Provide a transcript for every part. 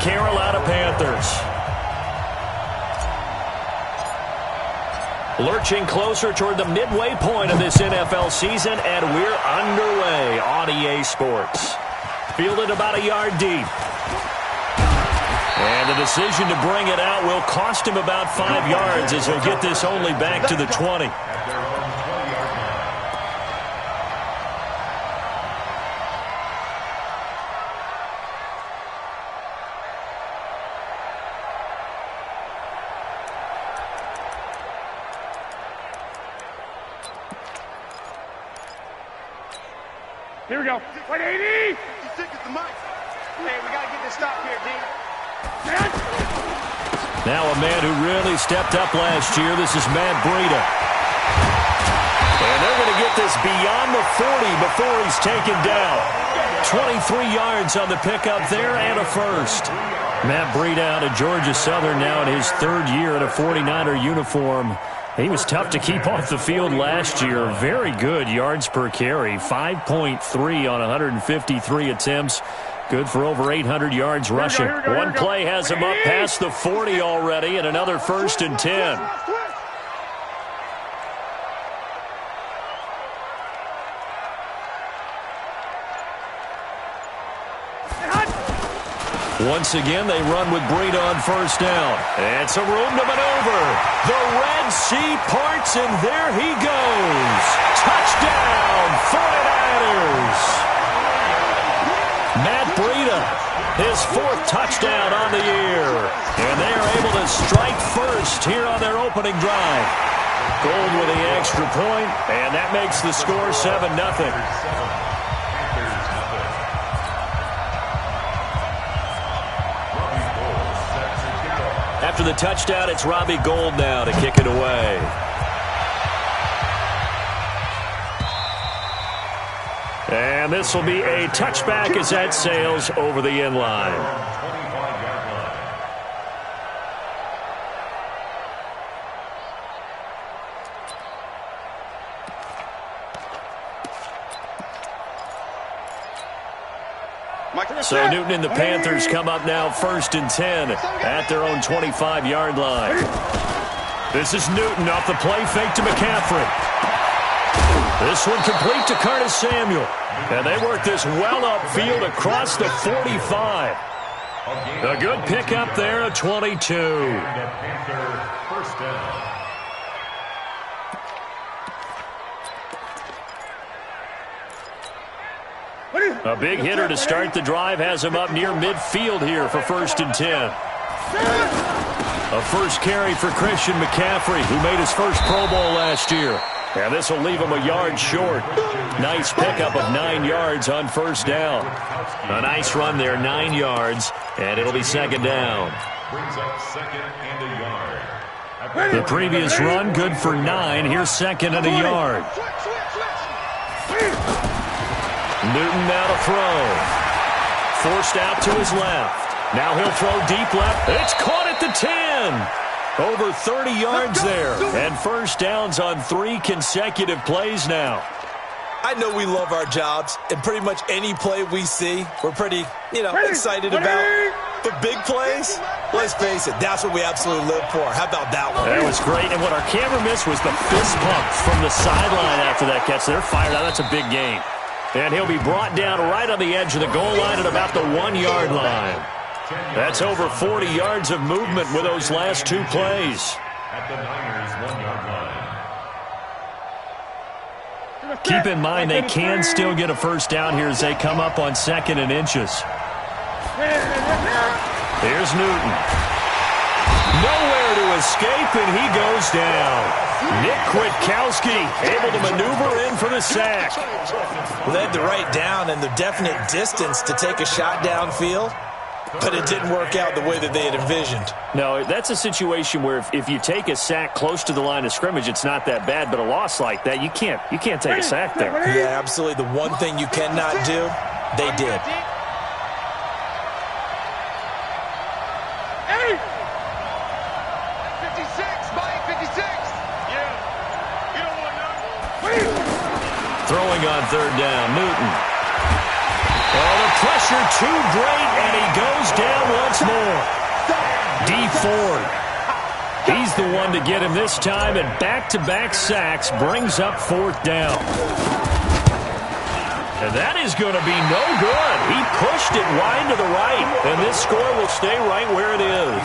Carolina Panthers. Lurching closer toward the midway point of this NFL season, and we're underway on EA Sports. Fielded about a yard deep. And the decision to bring it out will cost him about 5 yards as he'll get this only back to the 20. Here we go. 180! Hey, we got to get this stop here, D. Now a man who really stepped up last year. This is Matt Breida. And they're going to get this beyond the 40 before he's taken down. 23 yards on the pickup there and a first. Matt Breida out of Georgia Southern now in his 3rd year in a 49er uniform. He was tough to keep off the field last year. Very good yards per carry. 5.3 on 153 attempts. Good for over 800 yards rushing. One play has him up past the 40 already, and another 1st and 10. Once again, they run with Breida on 1st down. And some room to maneuver. The Red Sea parts, and there he goes. Touchdown, 49ers. Matt Breida, his 4th touchdown on the year. And they are able to strike first here on their opening drive. Gold with the extra point, and that makes the score 7-0. After the touchdown, it's Robbie Gould now to kick it away. And this will be a touchback as that sails over the end line. So Newton and the Panthers come up now 1st and 10 at their own 25-yard line. This is Newton off the play fake to McCaffrey. This one complete to Curtis Samuel. And they work this well upfield across the 45. A good pickup there at 22. A big hitter to start the drive has him up near midfield here for 1st and 10. A first carry for Christian McCaffrey, who made his first Pro Bowl last year. And this will leave him a yard short. Nice pickup of 9 yards on 1st down. A nice run there, 9 yards, and it'll be 2nd down. The previous run, good for 9. Here's 2nd and a yard. Newton now to throw. Forced out to his left. Now he'll throw deep left. It's caught at the 10. Over 30 yards there. And 1st downs on 3 consecutive plays now. I know we love our jobs, and pretty much any play we see, we're pretty, excited about. But big plays, let's face it, that's what we absolutely live for. How about that one? That was great. And what our camera missed was the fist pump from the sideline after that catch. They're fired out. That's a big gain. And he'll be brought down right on the edge of the goal line at about the 1-yard line. That's over 40 yards of movement with those last 2 plays. At the Niners' 1-yard line. Keep in mind they can still get a 1st down here as they come up on 2nd and inches. Here's Newton. Nowhere to escape, and he goes down. Nick Kwiatkowski able to maneuver in for the sack. Well, they had the right down and the definite distance to take a shot downfield, but it didn't work out the way that they had envisioned. No, that's a situation where if you take a sack close to the line of scrimmage, it's not that bad, but a loss like that, you can't take a sack there. Yeah, absolutely. The one thing you cannot do, they did. 56, Mike, 56. Yeah, you don't want none. Throwing on 3rd down, Newton. Oh, the pressure too great, and he goes down once more. D. Ford. He's the one to get him this time, and back-to-back sacks brings up fourth down. And that is going to be no good. He pushed it wide to the right, and this score will stay right where it is.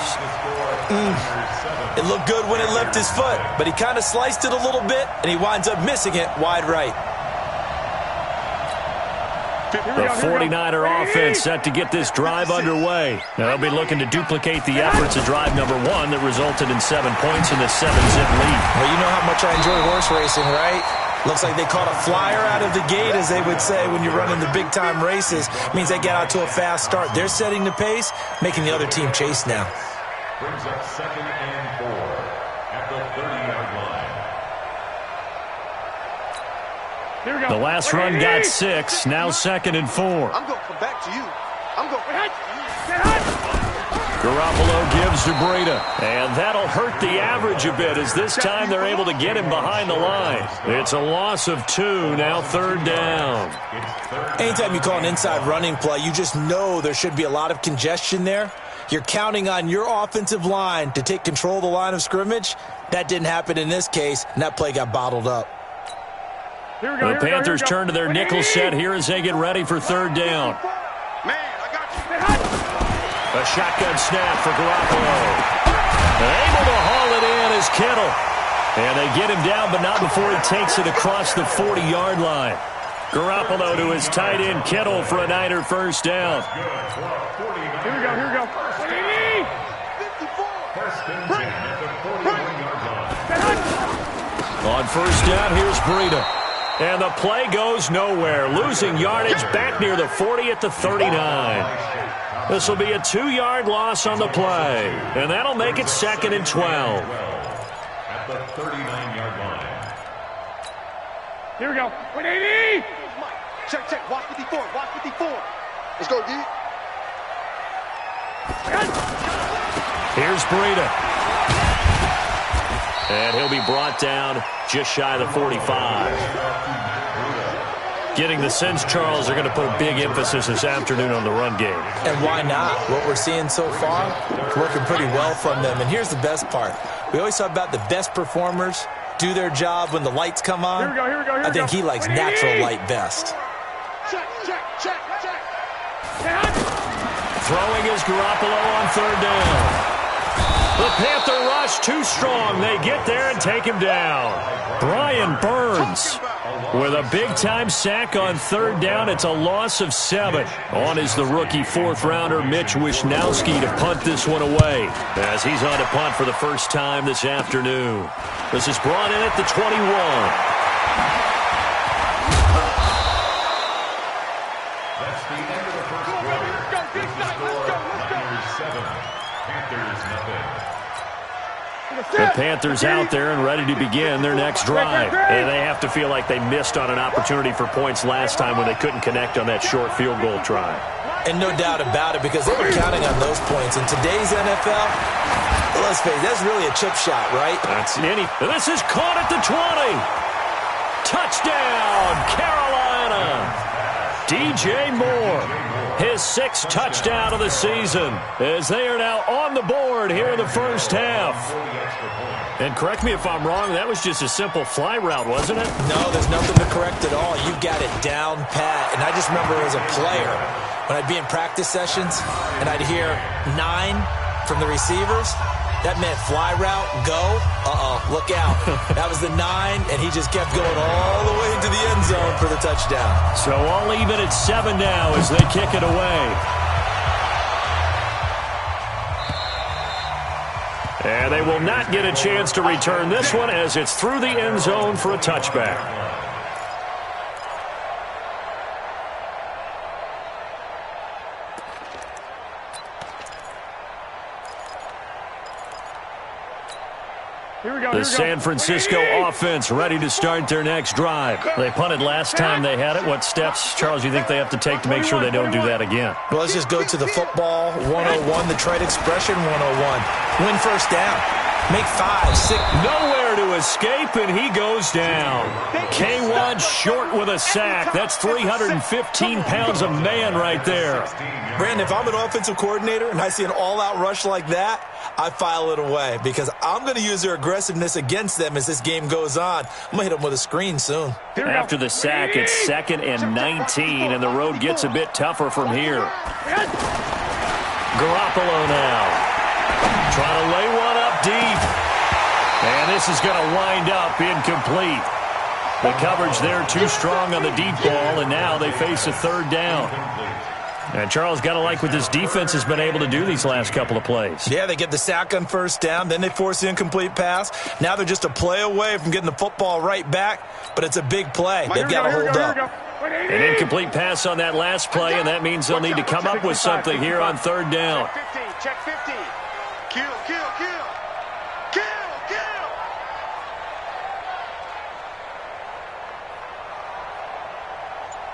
It looked good when it left his foot, but he kind of sliced it a little bit, and he winds up missing it wide right. The 49er offense set to get this drive underway. Now they'll be looking to duplicate the efforts of drive number 1 that resulted in 7 points in the 7-zip lead. Well, you know how much I enjoy horse racing, right? Looks like they caught a flyer out of the gate, as they would say when you're running the big-time races. It means they get out to a fast start. They're setting the pace, making the other team chase now. Brings up 2nd and 4 at the 30-yard line. Here we go. The last run got 6, now 2nd and 4. I'm going to come back to you. I'm going to get hot. Garoppolo gives to Breida, and that'll hurt the average a bit, as this time they're able to get him behind the line. It's a loss of 2, now 3rd down. Anytime you call an inside running play, you just know there should be a lot of congestion there. You're counting on your offensive line to take control of the line of scrimmage. That didn't happen in this case, and that play got bottled up. The Panthers turn to their nickel set here as they get ready for 3rd down. Man, I got you. A shotgun snap for Garoppolo. Able to haul it in is Kittle. And they get him down, but not before he takes it across the 40-yard line. Garoppolo to his tight end Kittle for a Niner first down. Here we go, here we go. 54. On first down, here's Breida. And the play goes nowhere. Losing yardage back near the 40 at the 39. This will be a 2-yard loss on the play. And that'll make it 2nd and 12. At the 39-yard line. Here we go. 180. Check, check. Watch 54. Watch 54. Let's go, D. Here's Breida. And he'll be brought down just shy of the 45. Getting the sense, Charles, they're going to put a big emphasis this afternoon on the run game. And why not? What we're seeing so far, working pretty well from them. And here's the best part. We always talk about the best performers do their job when the lights come on. Here we go, here we go, here we go. I think he likes natural light best. Check, check, check, check. Throwing is Garoppolo on 3rd down. The Panther rush too strong. They get there and take him down. Brian Burns with a big-time sack on 3rd down. It's a loss of 7. On is the rookie 4th-rounder Mitch Wishnowski to punt this one away, as he's on to punt for the first time this afternoon. This is brought in at the 21. That's the end of the first quarter. Let's go. Niners 7, Panthers nothing. The Panthers out there and ready to begin their next drive. And they have to feel like they missed on an opportunity for points last time when they couldn't connect on that short field goal try. And no doubt about it, because they were counting on those points. In today's NFL, let's face it, that's really a chip shot, right? That's any. This is caught at the 20. Touchdown, Carolina. DJ Moore, his 6th touchdown of the season, as they are now on the board here in the first half. And correct me if I'm wrong, that was just a simple fly route, wasn't it? No, there's nothing to correct at all. You got it down pat. And I just remember as a player, when I'd be in practice sessions and I'd hear 9 from the receivers, that meant fly route, go, look out. That was the 9, and he just kept going all the way into the end zone for the touchdown. So all even at 7 now as they kick it away. And they will not get a chance to return this one as it's through the end zone for a touchback. The San Francisco offense ready to start their next drive. They punted last time they had it. What steps, Charles, you think they have to take to make sure they don't do that again? Well, let's just go to the football 101, the trade expression 101. Win first down. Make 5, 6. Nowhere there to escape, and he goes down. K1 short with a sack. That's 315 pounds of man right there. Brandon, if I'm an offensive coordinator and I see an all-out rush like that, I file it away because I'm going to use their aggressiveness against them as this game goes on. I'm going to hit them with a screen soon. After the sack, it's 2nd and 19, and the road gets a bit tougher from here. Garoppolo now. Trying to lay one up deep. And this is going to wind up incomplete. The coverage there too strong on the deep ball, and now they face a 3rd down. And Charles, got to like what this defense has been able to do these last couple of plays. Yeah, they get the sack on 1st down, then they force the incomplete pass. Now they're just a play away from getting the football right back, but it's a big play. They've got to hold up. An incomplete pass on that last play, and that means they'll need to come up with something here on 3rd down. Check 50. Kill.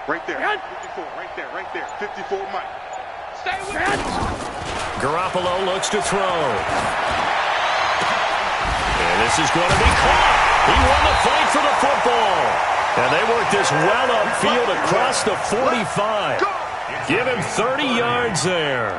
Right there. 54, right there. 54, Mike. Stay with it. Garoppolo looks to throw. And this is going to be caught. He won the fight for the football. And they work this well upfield across the 45. Give him 30 yards there.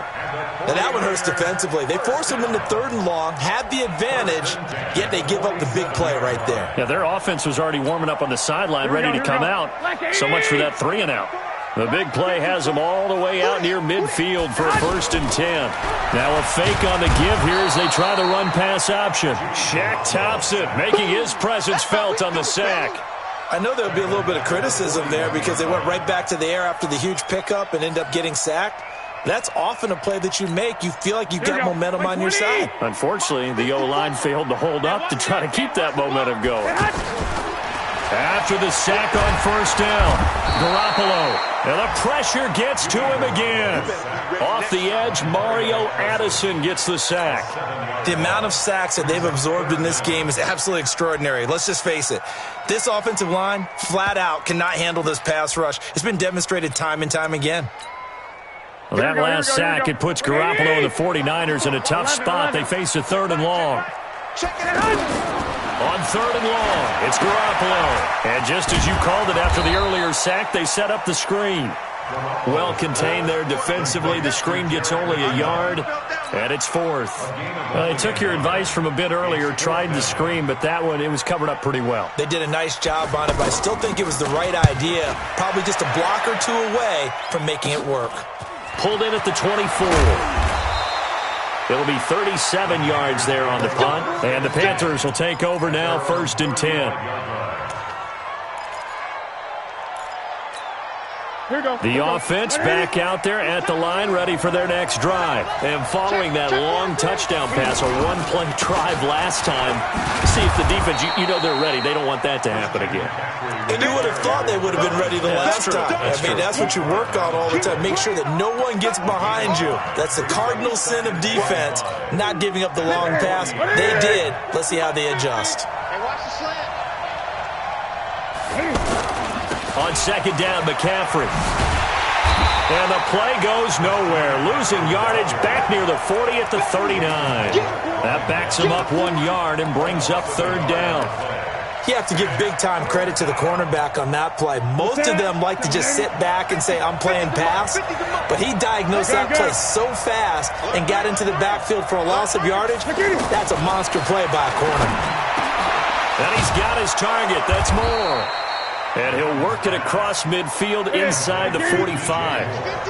Now that one hurts defensively. They force him into 3rd and long, had the advantage, yet they give up the big play right there. Yeah, their offense was already warming up on the sideline, ready to come out. So much for that 3 and out. The big play has them all the way out near midfield for a 1st and 10. Now a fake on the give here as they try the run-pass option. Shaq tops it, making his presence felt on the sack. I know there'll be a little bit of criticism there because they went right back to the air after the huge pickup and end up getting sacked. That's often a play that you make. You feel like you've got momentum on your side. Unfortunately, the O-line failed to hold up to try to keep that momentum going. After the sack on 1st down, Garoppolo, and the pressure gets to him again. Off the edge, Mario Addison gets the sack. The amount of sacks that they've absorbed in this game is absolutely extraordinary. Let's just face it. This offensive line, flat out, cannot handle this pass rush. It's been demonstrated time and time again. Well, that last sack, it puts Garoppolo and the 49ers in a tough spot. They face a 3rd and long. On 3rd and long, it's Garoppolo. And just as you called it after the earlier sack, they set up the screen. Well contained there defensively. The screen gets only a yard, and it's 4th. Well, they took your advice from a bit earlier, tried the screen, but that one, it was covered up pretty well. They did a nice job on it, but I still think it was the right idea. Probably just a block or two away from making it work. Pulled in at the 24. It'll be 37 yards there on the punt, and the Panthers will take over now, 1st and 10. The offense back out there at the line, ready for their next drive. And following that long touchdown pass, a one-play drive last time, see if the defense, you know they're ready. They don't want that to happen again. And you would have thought they would have been ready the last time. That's what you work on all the time. Make sure that no one gets behind you. That's the cardinal sin of defense, not giving up the long pass. They did. Let's see how they adjust. Hey, watch the slant. On 2nd down, McCaffrey. And the play goes nowhere. Losing yardage back near the 40 at the 39. That backs him up 1 yard and brings up 3rd down. You have to give big-time credit to the cornerback on that play. Most of them like to just sit back and say, I'm playing pass. But he diagnosed that play so fast and got into the backfield for a loss of yardage. That's a monster play by a corner. And he's got his target. That's more. And he'll work it across midfield inside the 45.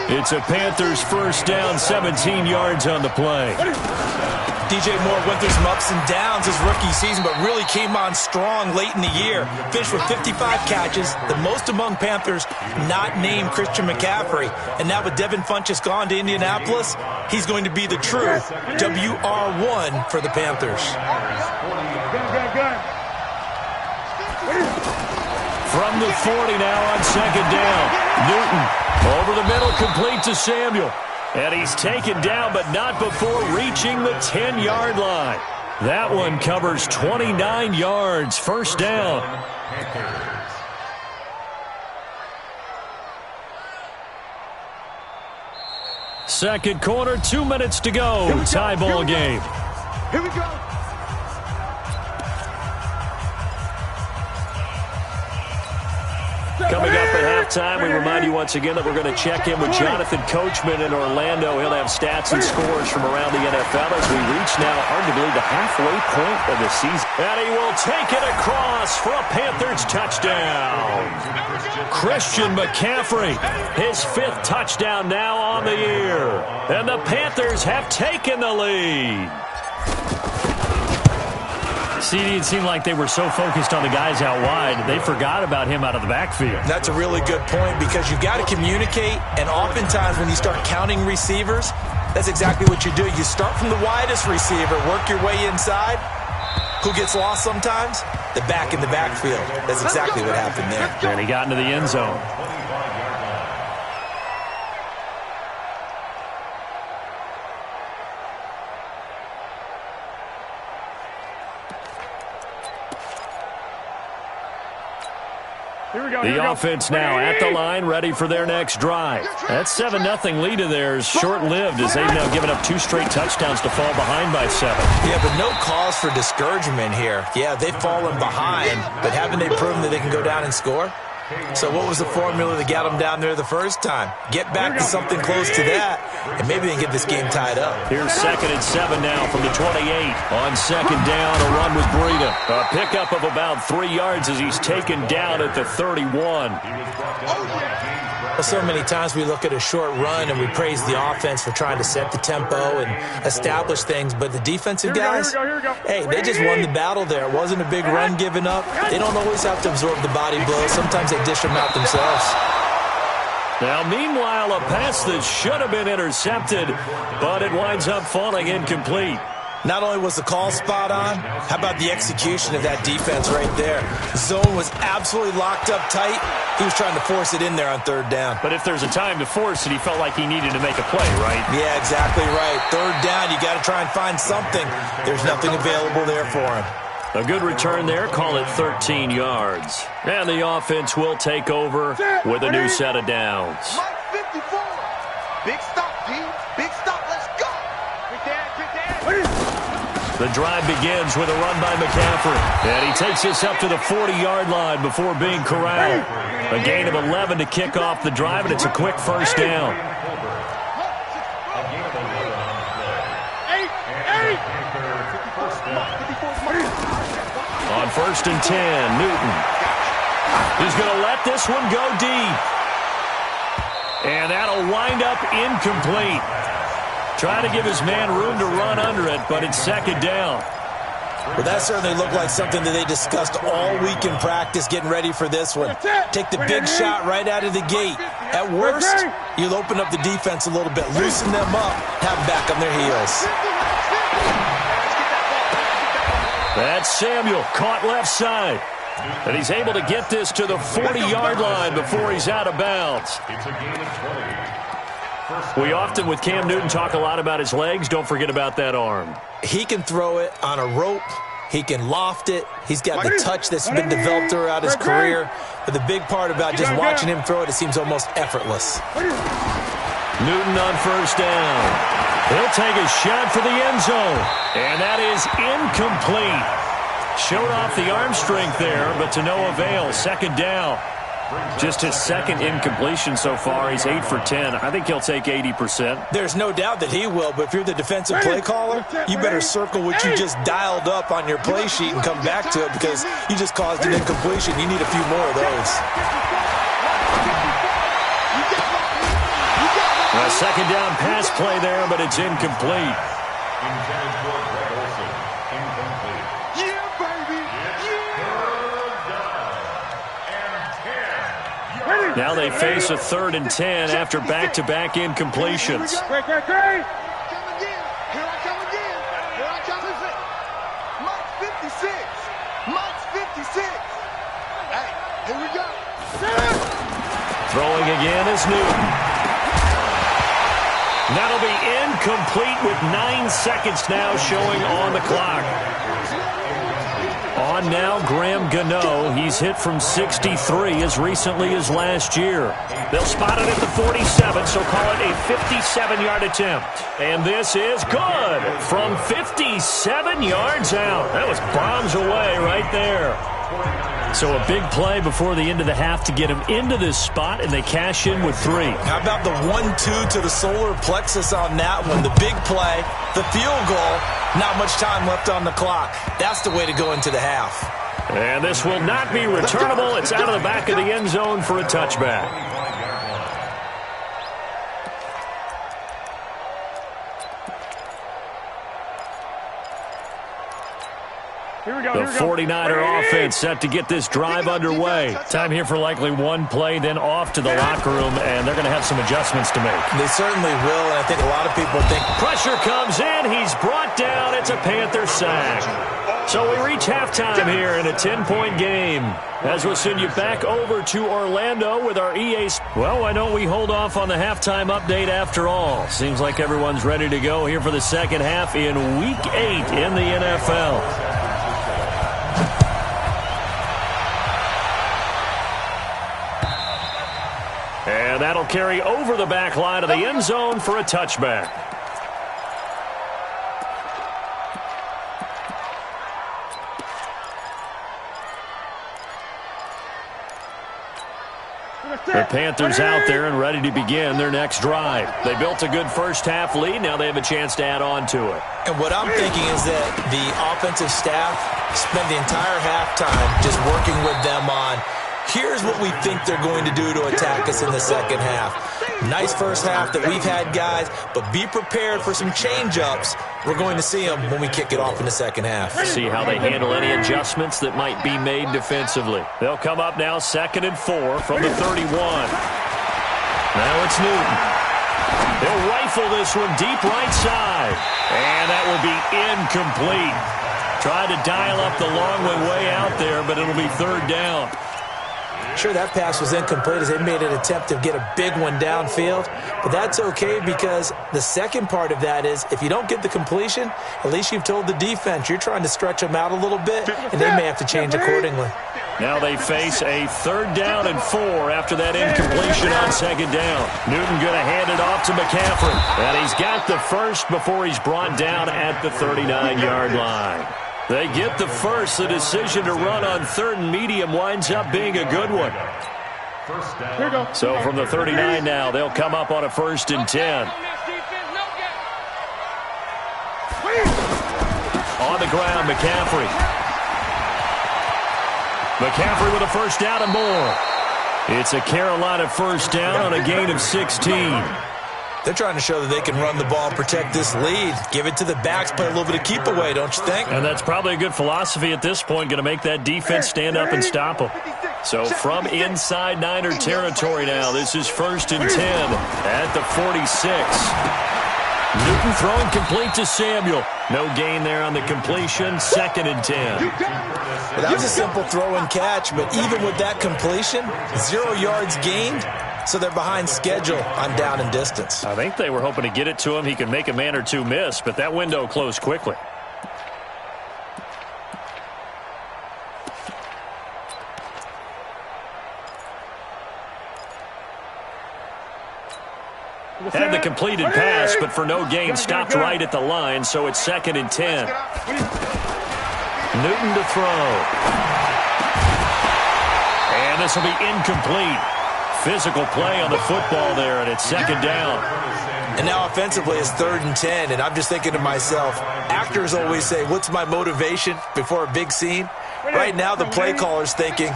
It's a Panthers 1st down, 17 yards on the play. DJ Moore went through some ups and downs his rookie season, but really came on strong late in the year. Finished with 55 catches, the most among Panthers not named Christian McCaffrey. And now with Devin Funchess gone to Indianapolis, he's going to be the true WR1 for the Panthers. From the 40 now on 2nd down. Newton over the middle, complete to Samuel. And he's taken down, but not before reaching the 10-yard line. That one covers 29 yards. 1st down. Second quarter, 2 minutes to go. Tie ball game. Here we go. Coming up at halftime, we remind you once again that we're going to check in with Jonathan Coachman in Orlando. He'll have stats and scores from around the NFL as we reach now, hard to believe, the halfway point of the season. And he will take it across for a Panthers touchdown. Christian McCaffrey, his 5th touchdown now on the year. And the Panthers have taken the lead. CD, it seemed like they were so focused on the guys out wide, they forgot about him out of the backfield. That's a really good point because you've got to communicate, and oftentimes when you start counting receivers, that's exactly what you do. You start from the widest receiver, work your way inside. Who gets lost sometimes? The back in the backfield. That's exactly what happened there. And he got into the end zone. The offense now at the line, ready for their next drive. That 7-0 lead of theirs short-lived as they've now given up 2 straight touchdowns to fall behind by 7. Yeah, but no cause for discouragement here. Yeah, they've fallen behind, but haven't they proven that they can go down and score? So what was the formula that got them down there the first time? Get back to something close to that, and maybe they can get this game tied up. Here's 2nd and 7 now from the 28. On 2nd down, a run with Breida. A pickup of about 3 yards as he's taken down at the 31. Well, so many times we look at a short run and we praise the offense for trying to set the tempo and establish things, but the defensive guys, hey, they just won the battle there. It wasn't a big run given up. They don't always have to absorb the body blows. Sometimes they dish them out themselves. Now, meanwhile, a pass that should have been intercepted, but it winds up falling incomplete. Not only was the call spot on, how about the execution of that defense right there? Zone was absolutely locked up tight. He was trying to force it in there on 3rd down. But if there's a time to force it, he felt like he needed to make a play, right? Yeah, exactly right. 3rd down, you got to try and find something. There's nothing available there for him. A good return there, call it 13 yards. And the offense will take over with a new set of downs. Mike 54. Big stop, P. Big stop. Let's go. The drive begins with a run by McCaffrey. And he takes this up to the 40-yard line before being corralled. A gain of 11 to kick off the drive, and it's a quick 1st down. On 1st and 10, Newton. He's going to let this one go deep. And that'll wind up incomplete. Trying to give his man room to run under it, but it's 2nd down. Well, that certainly looked like something that they discussed all week in practice, getting ready for this one. Take the big shot right out of the gate. At worst, you'll open up the defense a little bit, loosen them up, have them back on their heels. That's Samuel, caught left side. And he's able to get this to the 40-yard line before he's out of bounds. It's a gain of 20. We often, with Cam Newton, talk a lot about his legs. Don't forget about that arm. He can throw it on a rope. He can loft it. He's got the touch that's been developed throughout his career. But the big part about just watching him throw it, it seems almost effortless. Newton on 1st down. He'll take a shot for the end zone. And that is incomplete. Showed off the arm strength there, but to no avail. 2nd down. Just his 2nd incompletion so far. He's 8 for 10. I think he'll take 80%. There's no doubt that he will, but if you're the defensive play caller, you better circle what you just dialed up on your play sheet and come back to it because you just caused an incompletion. You need a few more of those. A 2nd down pass play there, but it's incomplete. Intended for Greg Olsen. Incomplete. Yeah, baby. Yeah. Now they face a 3rd and 10 after back-to-back incompletions. Great. Come again. Here I come again. Here I come again. Mike's 56. Mike's 56. Hey, here we go. Throwing again is Newton. That'll be incomplete with 9 seconds now showing on the clock. On now, Graham Gano. He's hit from 63 as recently as last year. They'll spot it at the 47, so call it a 57-yard attempt. And this is good from 57 yards out. That was bombs away right there. So a big play before the end of the half to get him into this spot, and they cash in with 3. How about the 1-2 to the solar plexus on that one? The big play, the field goal, not much time left on the clock. That's the way to go into the half. And this will not be returnable. It's out of the back of the end zone for a touchback. The 49er offense set to get this drive underway. Time here for likely one play, then off to the locker room, and they're going to have some adjustments to make. They certainly will, and I think a lot of people think... Pressure comes in. He's brought down. It's a Panther sack. So we reach halftime here in a 10-point game. As we'll send you back over to Orlando with our EA... Well, why don't we hold off on the halftime update after all? Seems like everyone's ready to go here for the second half in Week 8 in the NFL. And that'll carry over the back line of the end zone for a touchback. The Panthers out there and ready to begin their next drive. They built a good first-half lead. Now they have a chance to add on to it. And what I'm thinking is that the offensive staff spent the entire halftime just working with them on, here's what we think they're going to do to attack us in the second half. Nice first half that we've had, guys, but be prepared for some change-ups. We're going to see them when we kick it off in the second half. See how they handle any adjustments that might be made defensively. They'll come up now 2nd and 4 from the 31. Now it's Newton. They'll rifle this one deep right side. And that will be incomplete. Tried to dial up the long one way out there, but it'll be 3rd down. Sure, that pass was incomplete as they made an attempt to get a big one downfield, but that's okay because the second part of that is if you don't get the completion, at least you've told the defense you're trying to stretch them out a little bit, and they may have to change accordingly. Now they face a 3rd down and 4 after that incompletion on 2nd down. Newton going to hand it off to McCaffrey, and he's got the first before he's brought down at the 39-yard line. They get the first. The decision to run on 3rd and medium winds up being a good one. So from the 39 now, they'll come up on a 1st and 10. On the ground, McCaffrey. McCaffrey with a 1st down and more. It's a Carolina 1st down on a gain of 16. They're trying to show that they can run the ball and protect this lead. Give it to the backs, play a little bit of keep away, don't you think? And that's probably a good philosophy at this point, going to make that defense stand up and stop them. So from inside Niner territory now, this is 1st and 10 at the 46. Newton throwing complete to Samuel. No gain there on the completion, 2nd and 10. Well, that was a simple throw and catch, but even with that completion, 0 yards gained. So they're behind schedule on down and distance. I think they were hoping to get it to him. He could make a man or two miss, but that window closed quickly. Had the completed pass, but for no gain, stopped right at the line, so it's 2nd and 10. Newton to throw. And this will be incomplete. Physical play on the football there, and it's 2nd down. And now offensively it's 3rd and 10, and I'm just thinking to myself, actors always say, what's my motivation before a big scene? Right now the play caller's thinking,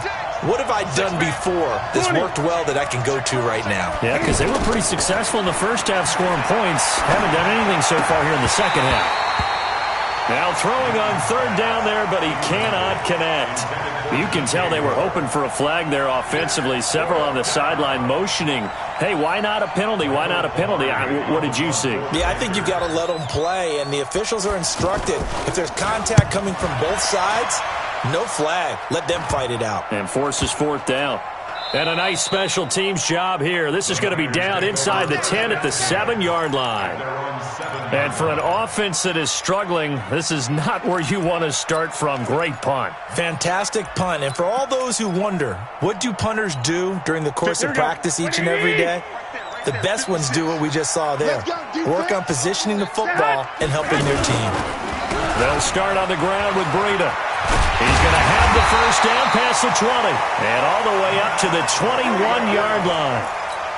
what have I done before that's worked well that I can go to right now? Yeah, because they were pretty successful in the first half scoring points. Haven't done anything so far here in the second half. Now throwing on 3rd down there, but he cannot connect. You can tell they were hoping for a flag there offensively. Several on the sideline motioning, hey, why not a penalty? Why not a penalty? What did you see? Yeah, I think you've got to let them play, and the officials are instructed. If there's contact coming from both sides, no flag. Let them fight it out. And forces 4th down. And a nice special teams job here. This is going to be down inside the 10 at the 7-yard line. And for an offense that is struggling, this is not where you want to start from. Great punt. Fantastic punt. And for all those who wonder, what do punters do during the course of practice each and every day? The best ones do what we just saw there. Work on positioning the football and helping their team. They'll start on the ground with Breida. He's going to have the first down past the 20. And all the way up to the 21-yard line.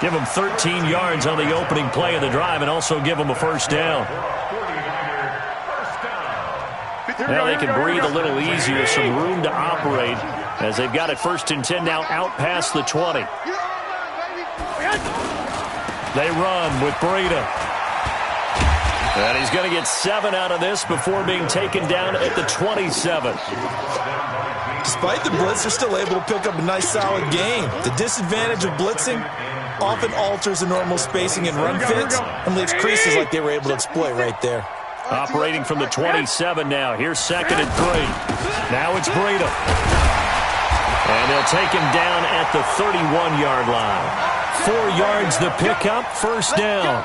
Give him 13 yards on the opening play of the drive and also give him a first down. Now they can breathe a little easier, some room to operate as they've got it 1st and 10 now out past the 20. They run with Breida. And he's going to get 7 out of this before being taken down at the 27. Despite the blitz, they're still able to pick up a nice, solid gain. The disadvantage of blitzing often alters the normal spacing and run fits and leaves creases like they were able to exploit right there. Operating from the 27 now. Here's 2nd and 3. Now it's Breida. And they'll take him down at the 31-yard line. 4 yards the pickup, first down.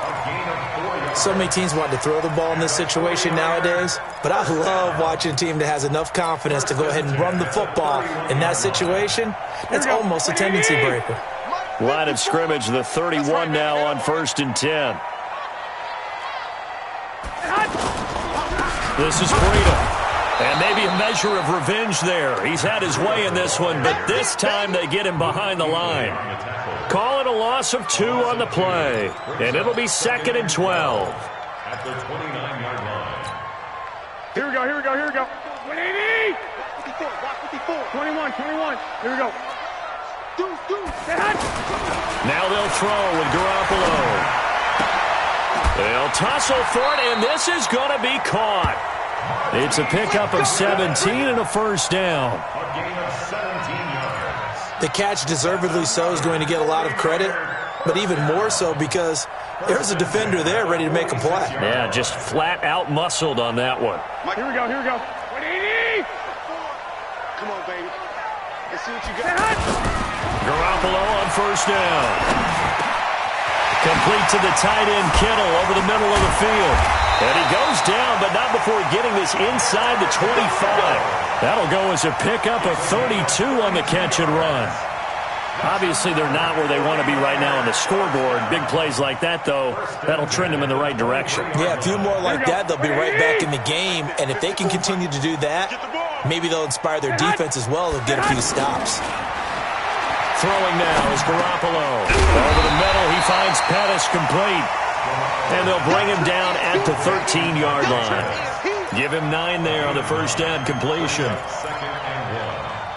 So many teams want to throw the ball in this situation nowadays, but I love watching a team that has enough confidence to go ahead and run the football in that situation. That's almost a tendency breaker. Line of scrimmage, the 31 now on 1st and 10. This is Breida. And maybe a measure of revenge there. He's had his way in this one, but this time they get him behind the line. Call it a loss of 2 on the play. And it'll be 2nd and 12. At the 29-yard line. Here we go. 180! 54, 21. Here we go. Now they'll throw with Garoppolo. They'll tussle for it, and this is going to be caught. It's a pickup of 17 and a first down. A gain of 17 yards. The catch, deservedly so, is going to get a lot of credit, but even more so because there's a defender there ready to make a play. Yeah, just flat out muscled on that one. Here we go. 180! Come on, baby. Let's see what you got. Garoppolo on first down. Complete to the tight end, Kittle, over the middle of the field. And he goes down, but not before getting this inside the 25. That'll go as a pickup of 32 on the catch and run. Obviously, they're not where they want to be right now on the scoreboard. Big plays like that, though, that'll trend them in the right direction. Yeah, a few more like that, they'll be right back in the game. And if they can continue to do that, maybe they'll inspire their defense as well and get a few stops. Throwing now is Garoppolo. Over the middle, he finds Pettis complete. And they'll bring him down at the 13-yard line. Give him 9 there on the first down completion.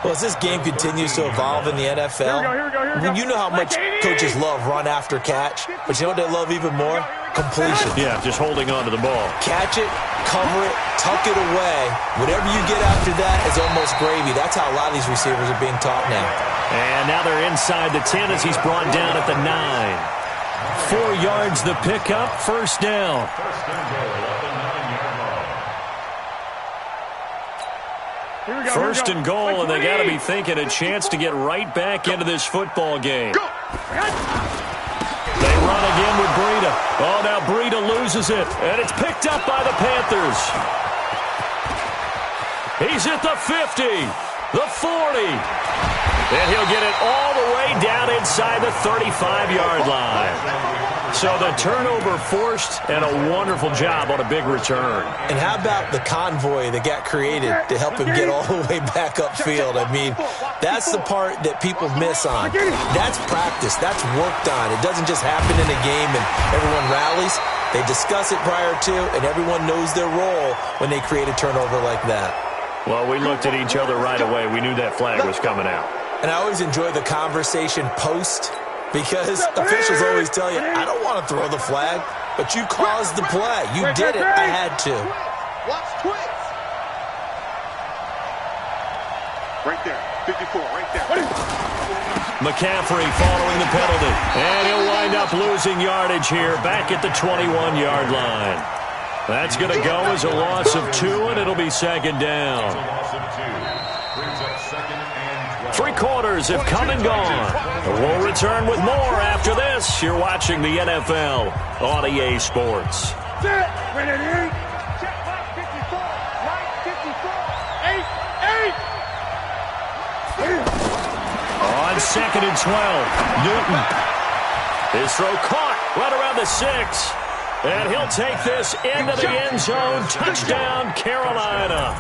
Well, as this game continues to evolve in the NFL, you know how much coaches love run after catch, but you know what they love even more? Completion. Yeah, just holding on to the ball. Catch it, cover it, tuck it away. Whatever you get after that is almost gravy. That's how a lot of these receivers are being taught now. And now they're inside the 10 as he's brought down at the 9. 4 yards the pickup, first down. First and goal, and they got to be thinking a chance to get right back into this football game. They run again with Breida. Oh, now Breida loses it, and it's picked up by the Panthers. He's at the 50, the 40. And he'll get it all the way down inside the 35-yard line. So the turnover forced, and a wonderful job on a big return. And how about the convoy that got created to help him get all the way back upfield? I mean, that's the part that people miss on. That's practice. That's worked on. It doesn't just happen in a game and everyone rallies. They discuss it prior to, and everyone knows their role when they create a turnover like that. Well, we looked at each other right away. We knew that flag was coming out. And I always enjoy the conversation post, because officials always tell you, I don't want to throw the flag, but you caused the play. You did it. I had to. Watch twins. Right there. 54, right there. McCaffrey following the penalty. And he'll wind up losing yardage here back at the 21-yard line. That's going to go as a loss of 2, and it'll be second down. 3 quarters have come and gone. We'll return with more after this. You're watching the NFL on EA Sports. On 2nd and 12, Newton. His throw caught right around the 6. And he'll take this into the end zone. Touchdown, Carolina.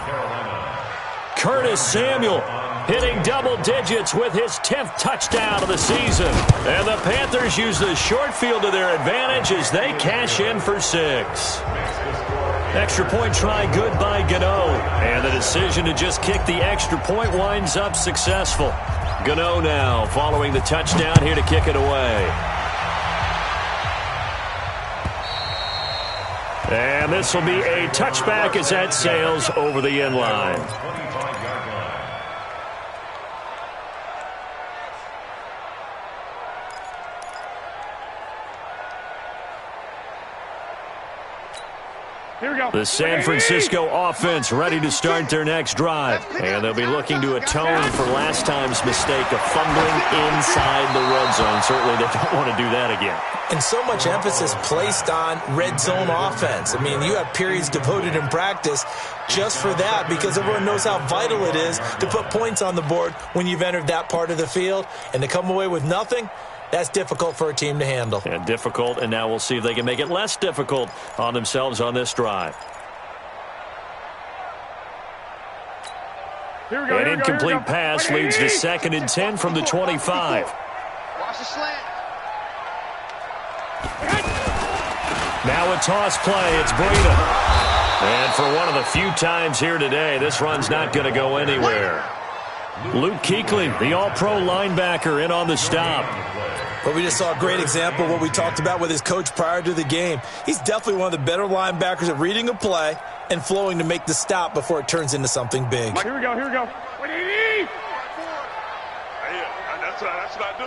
Curtis Samuel hitting double digits with his 10th touchdown of the season. And the Panthers use the short field to their advantage as they cash in for 6. Extra point try good by Gano. And the decision to just kick the extra point winds up successful. Gano now following the touchdown here to kick it away. And this will be a touchback as that sails over the end line. The San Francisco offense ready to start their next drive. And they'll be looking to atone for last time's mistake of fumbling inside the red zone. Certainly they don't want to do that again. And so much emphasis placed on red zone offense. I mean, you have periods devoted in practice just for that because everyone knows how vital it is to put points on the board when you've entered that part of the field. And to come away with nothing, that's difficult for a team to handle. And difficult, and now we'll see if they can make it less difficult on themselves on this drive. An incomplete pass leads to 2nd and 10 from the 25. Watch the slant. Now a toss play. It's Breida. And for one of the few times here today, this run's not going to go anywhere. Luke Kuechly, the all-pro linebacker, in on the stop. But we just saw a great example of what we talked about with his coach prior to the game. He's definitely one of the better linebackers at reading a play and flowing to make the stop before it turns into something big. Here we go, here we go. Hey, that's what I do.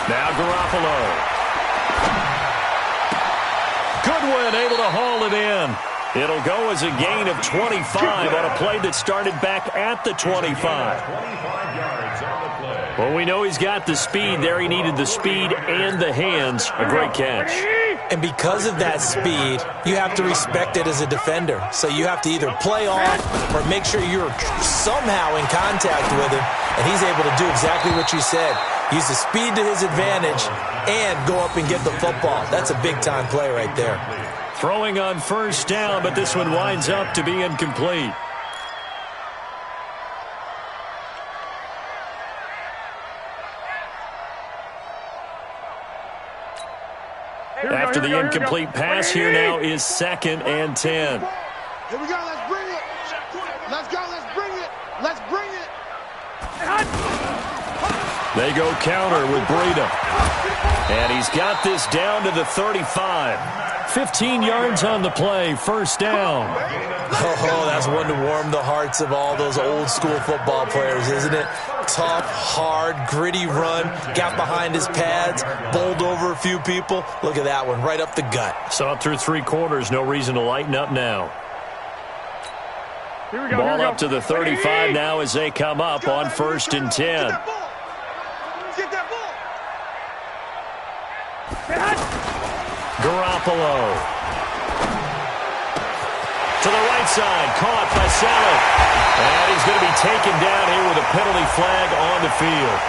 Now Garoppolo. Goodwin able to haul it in. It'll go as a gain of 25 on a play that started back at the 25. 25 yards on the play. Well, we know he's got the speed there. He needed the speed and the hands. A great catch. And because of that speed, you have to respect it as a defender. So you have to either play off or make sure you're somehow in contact with him. And he's able to do exactly what you said. Use the speed to his advantage and go up and get the football. That's a big-time play right there. Throwing on first down, but this one winds up to be incomplete. After the incomplete pass, here now is 2nd and 10. Here we go. Let's bring it. Let's go. Let's bring it. Let's bring it. They go counter with Breida. And he's got this down to the 35. 15 yards on the play, first down. Oh, that's one to warm the hearts of all those old school football players, isn't it? Tough, hard, gritty run, got behind his pads, bowled over a few people. Look at that one, right up the gut. So up through 3 quarters, no reason to lighten up now. Ball up to the 35 now as they come up on 1st and 10. Get that ball. Garoppolo. To the right side, caught by Saleh. And he's going to be taken down here with a penalty flag on the field.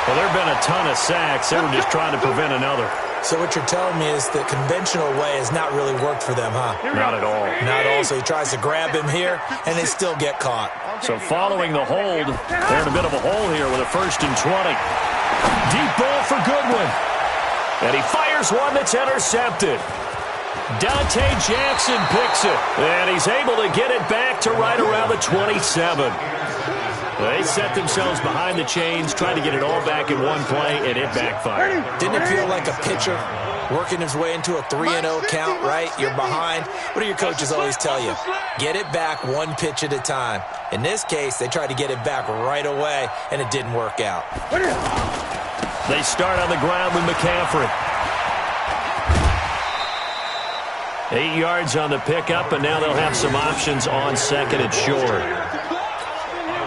Well, there have been a ton of sacks. They were just trying to prevent another. So what you're telling me is the conventional way has not really worked for them, huh? Not at all. Not at all. So he tries to grab him here, and they still get caught. So following the hold, they're in a bit of a hole here with a 1st and 20. Deep ball for Goodwin. And he fires one that's intercepted. Dante Jackson picks it. And he's able to get it back to right around the 27. They set themselves behind the chains, tried to get it all back in one play, and it backfired. Didn't it feel like a pitcher working his way into a 3-0 count, right? You're behind. What do your coaches always tell you? Get it back one pitch at a time. In this case, they tried to get it back right away, and it didn't work out. They start on the ground with McCaffrey. 8 yards on the pickup, and now they'll have some options on 2nd and short.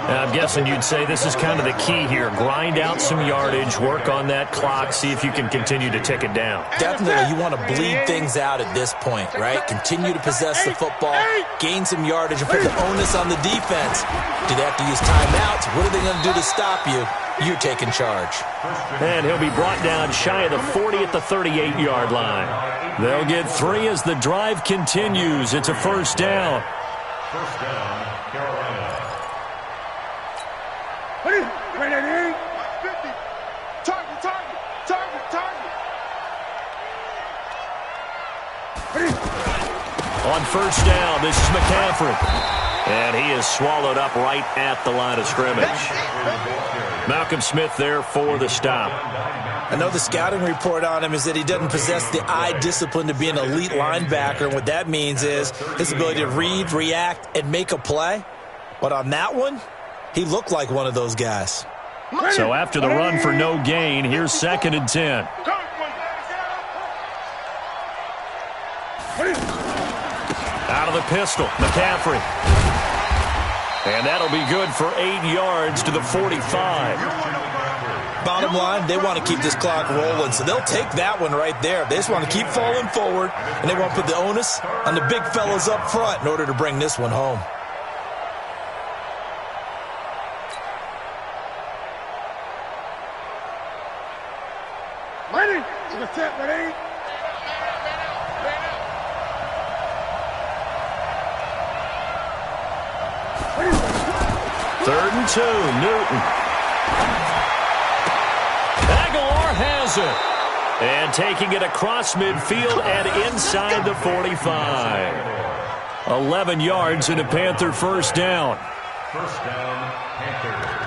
And I'm guessing you'd say this is kind of the key here. Grind out some yardage, work on that clock, see if you can continue to tick it down. Definitely, you want to bleed things out at this point, right? Continue to possess the football, gain some yardage, and put the onus on the defense. Do they have to use timeouts? What are they going to do to stop you? You're taking charge. And he'll be brought down shy of the 40 at the 38-yard line. They'll get 3 as the drive continues. It's a first down. First down. Carolina. Ready? 50. Target. On first down, this is McCaffrey. And he is swallowed up right at the line of scrimmage. Malcolm Smith there for the stop. I know the scouting report on him is that he doesn't possess the eye discipline to be an elite linebacker. And what that means is his ability to read, react, and make a play. But on that one, he looked like one of those guys. So after the run for no gain, here's 2nd and 10. Out of the pistol, McCaffrey. And that'll be good for 8 yards to the 45. Bottom line, they want to keep this clock rolling, so they'll take that one right there. They just want to keep falling forward, and they want to put the onus on the big fellas up front in order to bring this one home. Ready? Ready? 3rd and 2, Newton. Aguilar has it. And taking it across midfield and inside the 45. 11 yards and a Panther first down. First down, Panthers.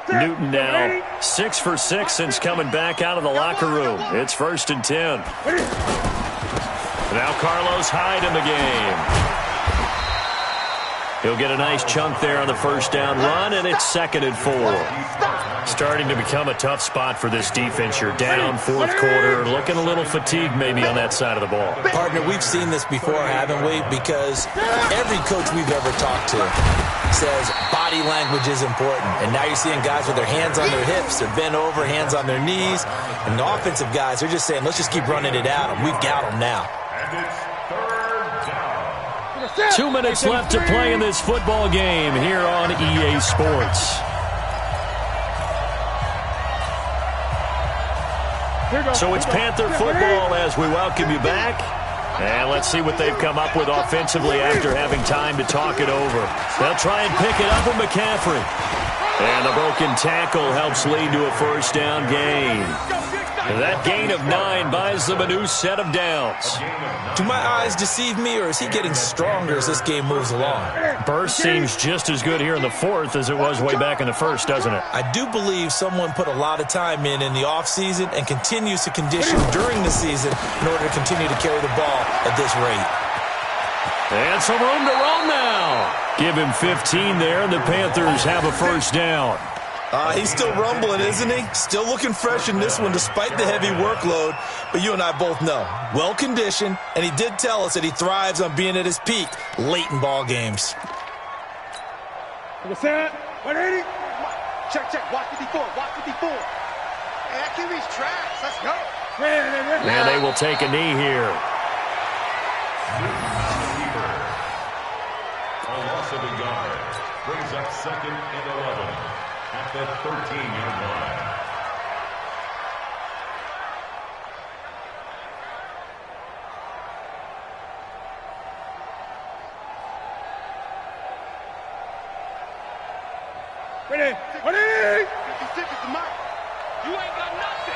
Newton now 6 for 6 since coming back out of the locker room. It's 1st and 10. Now Carlos Hyde in the game. He'll get a nice chunk there on the first down run, and it's 2nd and 4. Starting to become a tough spot for this defense. You're down 4th quarter, looking a little fatigued maybe on that side of the ball. Partner, we've seen this before, haven't we? Because every coach we've ever talked to says body language is important. And now you're seeing guys with their hands on their hips, they're bent over, hands on their knees. And the offensive guys, they're just saying, let's just keep running it at them. We've got them now. And it's 3rd down. 2 minutes left to play in this football game here on EA Sports. So it's Panther football as we welcome you back. And let's see what they've come up with offensively after having time to talk it over. They'll try and pick it up with McCaffrey. And the broken tackle helps lead to a first down gain. That gain of 9 buys them a new set of downs. Do my eyes deceive me, or is he getting stronger as this game moves along? Burst seems just as good here in the 4th as it was way back in the 1st, doesn't it? I do believe someone put a lot of time in the offseason and continues to condition during the season in order to continue to carry the ball at this rate. And some room to run now. Give him 15 there, and the Panthers have a first down. He's still rumbling, isn't he? Still looking fresh in this one despite the heavy workload. But you and I both know, well-conditioned, and he did tell us that he thrives on being at his peak late in ball games. Set. 180. Check. Watch 54. Hey, that QB's trash. Let's go. And they will take a knee here. A loss of a yard brings up 2nd and 11 at the 13-yard line. Ready? 56 is the mark. You ain't got nothing.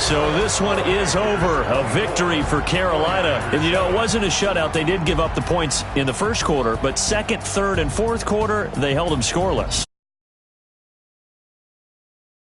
So this one is over. A victory for Carolina. And, you know, it wasn't a shutout. They did give up the points in the 1st quarter, but 2nd, 3rd, and 4th quarter, they held them scoreless.